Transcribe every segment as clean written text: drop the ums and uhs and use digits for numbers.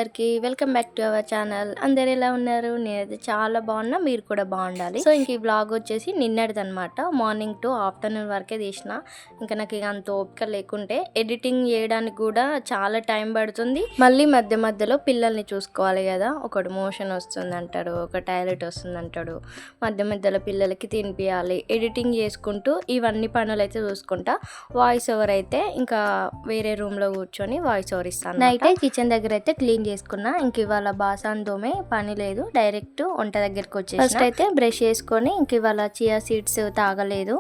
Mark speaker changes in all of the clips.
Speaker 1: అందరికీ welcome back to our channel. అందరు ఎలా ఉన్నారు? నేనైతే చాలా బాగున్నా, మీరు కూడా బాగుండాలి. సో ఇంక ఈ బ్లాగ్ వచ్చేసి నిన్నటిదనమాట. మార్నింగ్ టు ఆఫ్టర్నూన్ వరకే తీసిన. ఇంకా నాకు ఇక అంత ఓపిక లేకుంటే ఎడిటింగ్ చేయడానికి కూడా చాలా టైం పడుతుంది. మళ్ళీ మధ్య మధ్యలో పిల్లల్ని చూసుకోవాలి కదా. ఒకడు మోషన్ వస్తుంది అంటాడు, ఒక టాయిలెట్ వస్తుంది అంటాడు, మధ్య మధ్యలో పిల్లలకి తినిపియాలి, ఎడిటింగ్ చేసుకుంటూ ఇవన్నీ పనులు అయితే చూసుకుంటా. వాయిస్ ఓవర్ అయితే ఇంకా వేరే రూమ్లో కూర్చొని వాయిస్ ఓవర్ ఇస్తాను. నైట్ కిచెన్ దగ్గర అయితే క్లీన్ చేసుకున్నా. ఇంక ఇవాళ బాసాన్ దోమే పని లేదు, డైరెక్ట్ వంట దగ్గరికి వచ్చేసి ఫస్ట్ అయితే బ్రష్ చేసుకొని ఇంక ఇవాళ చియా సీడ్స్ తాగలేదు,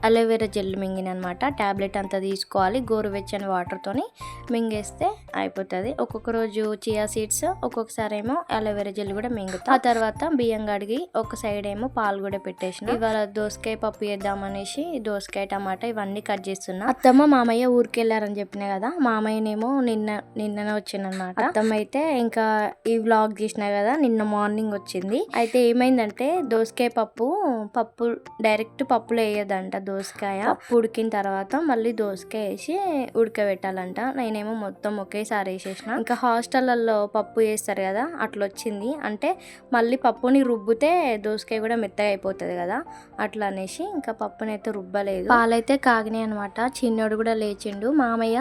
Speaker 1: అలోవెరా జెల్ మింగిన అనమాట. టాబ్లెట్ అంతా తీసుకోవాలి, గోరువెచ్చని వాటర్తోని మింగేస్తే అయిపోతుంది. ఒక్కొక్క రోజు చియా సీడ్స్, ఒక్కొక్కసారి ఏమో అలోవెరా జెల్ కూడా మింగుతా. ఆ తర్వాత బియ్యం కడిగి ఒక సైడ్ ఏమో పాలు కూడా పెట్టేసిన. ఇవాళ దోసకాయ పప్పు వేద్దామనేసి దోసకాయ టమాటా ఇవన్నీ కట్ చేస్తున్నా. అత్తమ్మ మామయ్య ఊరికి వెళ్ళారని చెప్పిన కదా, మామయ్యనేమో నిన్ననే వచ్చిందనమాట. అత్తమ్మ అయితే ఇంకా ఈ వ్లాగ్ తీసిన కదా, నిన్న మార్నింగ్ వచ్చింది. అయితే ఏమైందంటే దోసకాయ పప్పు డైరెక్ట్ పప్పులో వేయదంట. దోసకాయ పప్పు ఉడికిన తర్వాత మళ్ళీ దోసకాయ వేసి ఉడకబెట్టాలంట. నేనేమో మొత్తం ఒకేసారి వేసేసిన. ఇంకా హాస్టళ్లలో పప్పు వేస్తారు కదా, అట్లా వచ్చింది. అంటే మళ్ళీ పప్పుని రుబ్బితే దోసకాయ కూడా మెత్తగా అయిపోతుంది కదా, అట్లా అనేసి ఇంకా పప్పుని అయితే రుబ్బలేదు. పాలైతే కాగినాయి అనమాట. చిన్నోడు కూడా లేచిండు. మామయ్య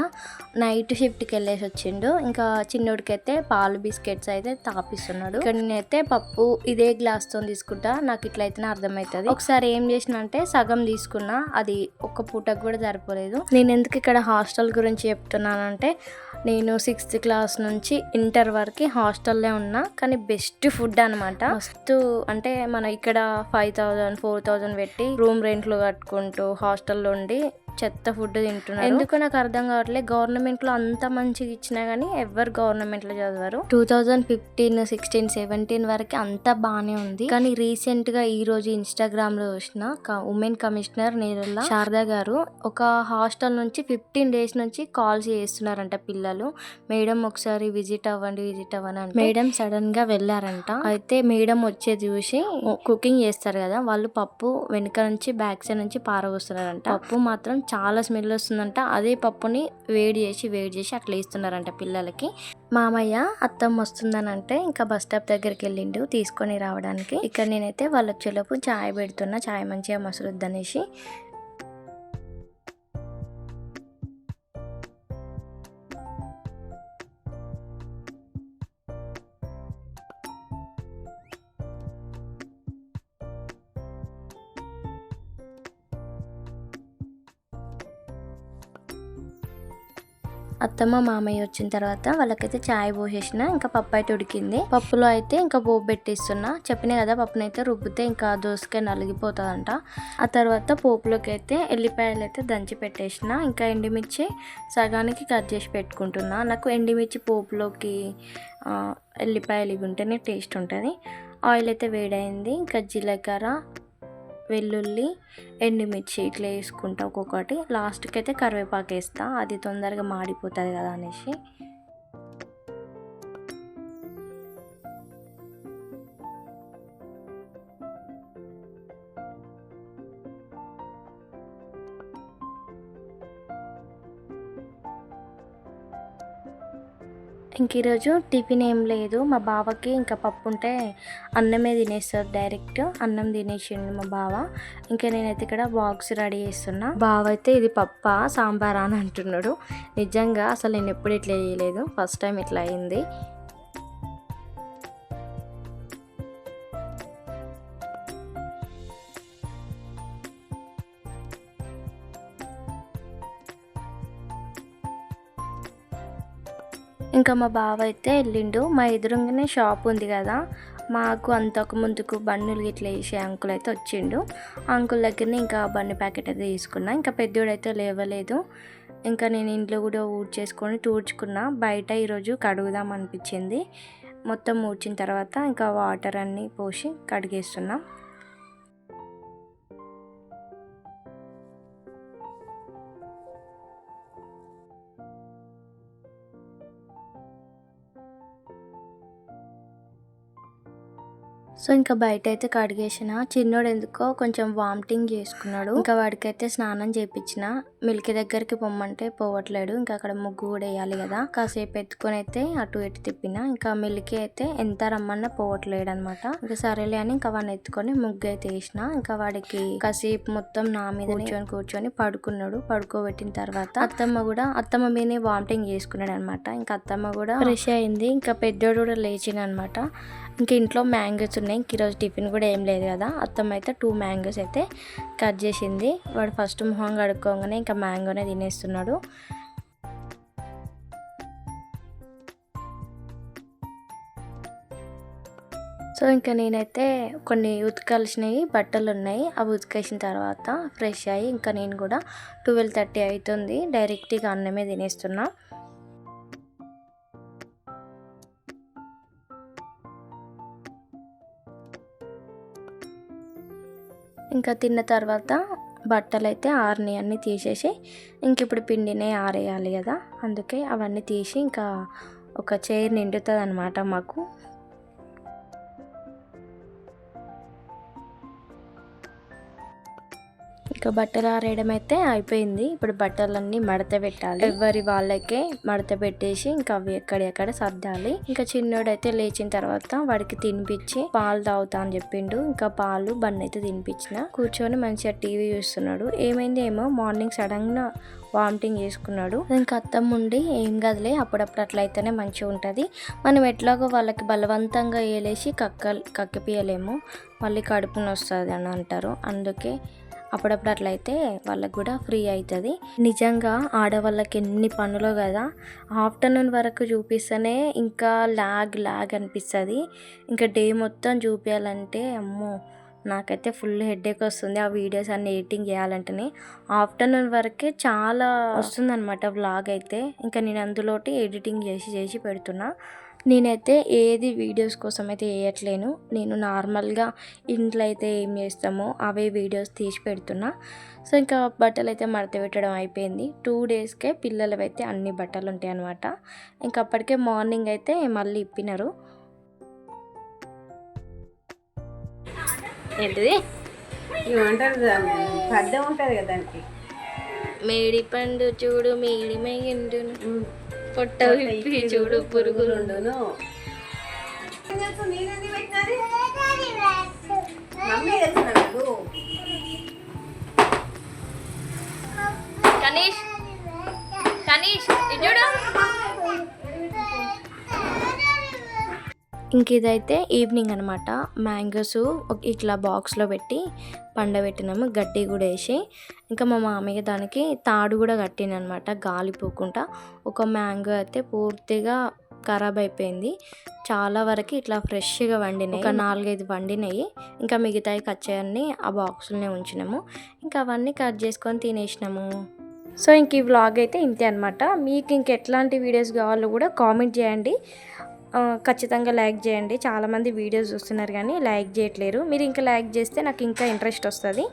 Speaker 1: నైట్ షిఫ్ట్కి వెళ్ళేసి వచ్చిండు. ఇంకా చిన్నోడికైతే పాలు బిస్కెట్స్ అయితే తాపిస్తున్నాడు. ఇక్కడ నేనైతే పప్పు ఇదే గ్లాస్ తో తీసుకుంటా, నాకు ఇట్లయితేనే అర్థమవుతుంది. ఒకసారి ఏం చేసిన అంటే సగం తీసుకున్నా, అది ఒక్క పూటకు కూడా సరిపోలేదు. నేను ఎందుకు ఇక్కడ హాస్టల్ గురించి చెప్తున్నానంటే, నేను 6th క్లాస్ నుంచి ఇంటర్ వరకు హాస్టల్లో ఉన్నా. కానీ బెస్ట్ ఫుడ్ అనమాట. మస్తు అంటే మన ఇక్కడ 5000 4000 పెట్టి రూమ్ రెంట్లు కట్టుకుంటూ హాస్టల్లో ఉండి చెత్త ఫుడ్ తింటున్నారు. ఎందుకు నాకు అర్థం కావట్లేదు. గవర్నమెంట్ లో అంత మంచిగా ఇచ్చినా గానీ ఎవరు గవర్నమెంట్ లో చదివారు. 2015, 16, 17 వరకు అంతా బానే ఉంది. కానీ రీసెంట్ గా ఈ రోజు ఇన్స్టాగ్రామ్ లో చూసిన ఉమెన్ కమిషనర్ నేరల్లా శారదా గారు ఒక హాస్టల్ నుంచి 15 days నుంచి కాల్స్ చేస్తున్నారంట పిల్లలు. మేడం ఒకసారి విజిట్ అవ్వండి అని. మేడం సడన్ గా వెళ్ళారంట. అయితే మేడం వచ్చే చూసి కుకింగ్ చేస్తారు కదా, వాళ్ళు పప్పు వెనుక నుంచి బ్యాక్ సైడ్ నుంచి పారబోస్తున్నారంట. పప్పు మాత్రం చాలా స్మెల్ వస్తుందంట. అదే పప్పుని వేడి చేసి అట్లా ఇస్తున్నారంట పిల్లలకి. మామయ్య అత్తమ్మ వస్తుందని అంటే ఇంకా బస్ స్టాప్ దగ్గరికి వెళ్ళిండు తీసుకొని రావడానికి. ఇక్కడ నేనైతే వాళ్ళ వచ్చేలోపు చాయ్ పెడుతున్నా, చాయ్ మంచిగా మసలుద్దనేసి. అత్తమ్మ మామయ్య వచ్చిన తర్వాత వాళ్ళకైతే చాయ్ పోసేసిన. ఇంకా పప్పు అయితే ఉడికింది. పప్పులో అయితే ఇంకా పోపు పెట్టిస్తున్నా. చెప్పినా కదా, పప్పునైతే రుబ్బితే ఇంకా దోసకాయ నలిగిపోతుందంట. ఆ తర్వాత పోపులోకి అయితే ఎల్లిపాయలు అయితే దంచి పెట్టేసిన. ఇంకా ఎండుమిర్చి సగానికి కట్ చేసి పెట్టుకుంటున్నా. నాకు ఎండుమిర్చి పోపులోకి ఎల్లిపాయలు ఇవి ఉంటేనే టేస్ట్ ఉంటుంది. ఆయిల్ అయితే వేడైంది. ఇంకా జీలకర్ర, వెల్లుల్లి, ఎండుమిర్చి ఇట్లా వేసుకుంటా ఒక్కొక్కటి. లాస్ట్కి అయితే కరివేపాకు వేస్తా, అది తొందరగా మాడిపోతుంది కదా అనేసి. ఇంక ఈరోజు టిఫిన్ ఏం లేదు. మా బావకి ఇంకా పప్పు ఉంటే అన్నమే తినేస్తారు, డైరెక్ట్ అన్నం తినేసిండు మా బావ. ఇంకా నేనైతే ఇక్కడ బాక్స్ రెడీ చేస్తున్నా. బావ అయితే ఇది పప్పా సాంబారా అని అంటున్నాడు. నిజంగా అసలు నేను ఎప్పుడు ఇట్లా చేయలేదు, ఫస్ట్ టైం ఇట్లా అయింది. ఇంకా మా బావ అయితే వెళ్ళిండు. మా ఎదురుగానే షాప్ ఉంది కదా, మాకు అంతకు ముందుకు బన్నులు ఇట్లా వేసే అంకుల్ అయితే వచ్చిండు. అంకుల్ దగ్గరనే ఇంకా బన్ను ప్యాకెట్ అయితే తీసుకున్నా. ఇంకా పెద్దోడైతే లేవలేదు. ఇంకా నేను ఇంట్లో కూడా ఊడ్చేసుకొని తూడ్చుకున్నా. బయట ఈరోజు కడుగుదాం అనిపించింది. మొత్తం ఊడ్చిన తర్వాత ఇంకా వాటర్ అన్నీ పోసి కడిగేస్తున్నా. సో ఇంకా బయట అయితే కడిగేసిన. చిన్నోడు ఎందుకో కొంచెం వామిటింగ్ చేసుకున్నాడు. ఇంకా వాడికైతే స్నానం చేయించిన. మిల్కి దగ్గరికి పొమ్మంటే పోవట్లేడు. ఇంకా అక్కడ ముగ్గు కూడా వేయాలి కదా, కాసేపు ఎత్తుకొని అయితే అటు ఇటు తిప్పిన. ఇంకా మిల్కి అయితే ఎంత రమ్మన్నా పోవట్లేడు అనమాట. ఇంకా సరేలే అని ఇంకా వాడిని ఎత్తుకొని ముగ్గు అయితే వేసిన. ఇంకా వాడికి కాసేపు మొత్తం నా మీద కూర్చొని పడుకున్నాడు. పడుకోబెట్టిన తర్వాత అత్తమ్మ మీదనే వామిటింగ్ చేసుకున్నాడు అనమాట. ఇంకా అత్తమ్మ కూడా ఫ్రెష్ అయింది. ఇంకా పెద్దోడు కూడా లేచిన అనమాట. ఇంకా ఇంట్లో మ్యాంగోస్ ఉన్నాయి. ఇంక ఈరోజు టిఫిన్ కూడా ఏం లేదు కదా. అత్తమ్మ అయితే 2 మ్యాంగోస్ అయితే కట్ చేసింది. వాడు ఫస్ట్ మొహం కడుక్కోగానే ఇంకా మ్యాంగోనే తినేస్తున్నాడు. సో ఇంకా నేనైతే కొన్ని ఉతకాల్సినవి బట్టలు ఉన్నాయి. అవి ఉతికేసిన తర్వాత ఫ్రెష్ అయ్యి ఇంకా నేను కూడా 12:30 అవుతుంది. డైరెక్ట్గా అన్నమే తినేస్తున్నా. ఇంకా తిన్న తర్వాత బట్టలు అయితే ఆరిని అన్నీ తీసేసి ఇంక ఇప్పుడు పిండినే ఆరేయాలి కదా, అందుకే అవన్నీ తీసి ఇంకా ఒక చైర్ నిండుతుంది అన్నమాట మాకు. ఇంకా బట్టలు ఆరేయడం అయితే అయిపోయింది. ఇప్పుడు బట్టలన్నీ మడత పెట్టాలి. ఎవరి వాళ్ళకే మడత పెట్టేసి ఇంకా అవి ఎక్కడెక్కడ సర్దాలి. ఇంకా చిన్నోడైతే లేచిన తర్వాత వాడికి తినిపించి పాలు తాగుతా అని చెప్పిండు. ఇంకా పాలు బన్ అయితే తినిపించిన. కూర్చొని మంచిగా టీవీ చూస్తున్నాడు. ఏమైంది ఏమో మార్నింగ్ సడన్ గా వామిటింగ్ చేసుకున్నాడు. ఇంకా అత్తమ్మ ఉండి ఏం కదలే, అప్పుడప్పుడు అట్లయితేనే మంచిగా ఉంటుంది. మనం ఎట్లాగో వాళ్ళకి బలవంతంగా వేలేసి కక్కిపియలేము, మళ్ళీ కడుపున వస్తుంది అని అంటారు. అందుకే అప్పుడప్పుడు అట్లయితే వాళ్ళకి కూడా ఫ్రీ అవుతుంది. నిజంగా ఆడవాళ్ళకి ఎన్ని పనులు కదా, ఆఫ్టర్నూన్ వరకు చూపిస్తేనే ఇంకా లాగ్ అనిపిస్తుంది. ఇంకా డే మొత్తం చూపించాలంటే అమ్మో నాకైతే ఫుల్ హెడేక్ వస్తుంది. ఆ వీడియోస్ అన్ని ఎడిటింగ్ చేయాలంటేనే ఆఫ్టర్నూన్ వరకే చాలా వస్తుంది అనమాట వ్లాగ్ అయితే. ఇంకా నేను అందులోటి ఎడిటింగ్ చేసి పెడుతున్నా. నేనైతే ఏది వీడియోస్ కోసం అయితే వేయట్లేను. నేను నార్మల్గా ఇంట్లో అయితే ఏం చేస్తామో అవే వీడియోస్ తీసి పెడుతున్నా. సో ఇంకా బట్టలు అయితే మడత పెట్టడం అయిపోయింది. 2 డేస్కే పిల్లలవి అయితే అన్ని బట్టలు ఉంటాయి అనమాట. ఇంకా అప్పటికే మార్నింగ్ అయితే మళ్ళీ ఇప్పినారు. ఏంటిది
Speaker 2: పద్దం ఉంటుంది కదా దానికి.
Speaker 1: మేడి పండు చూడు మేడి మేయండును, పొట్ట విప్పి చూడు పురుగులుండును. కనీష్ చూడు. ఇంక ఇదైతే ఈవినింగ్ అనమాట. మ్యాంగోస్ ఇట్లా బాక్స్లో పెట్టి పండబెట్టినాము, గడ్డి కూడా వేసి. ఇంకా మా మామయ్య దానికి తాడు కూడా కట్టినమాట గాలి పోకుండా. ఒక మ్యాంగో అయితే పూర్తిగా ఖరాబ్ అయిపోయింది. చాలా వరకు ఇట్లా ఫ్రెష్గా వండినాయి, ఒక 4-5 వండినాయి. ఇంకా మిగతాయి కచ్చాయన్నీ ఆ బాక్సులనే ఉంచినాము. ఇంకా అవన్నీ కట్ చేసుకొని తినేసినాము. సో ఇంక ఈ వ్లాగ్ అయితే ఇంతే అనమాట. మీకు ఇంకెట్లాంటి వీడియోస్ కావాలో కూడా కామెంట్ చేయండి. ఖచ్చితంగా లైక్ చేయండి. చాలామంది వీడియోస్ చూస్తున్నారు కానీ లైక్ చేయట్లేరు. మీరు ఇంకా లైక్ చేస్తే నాకు ఇంకా ఇంట్రెస్ట్ వస్తుంది.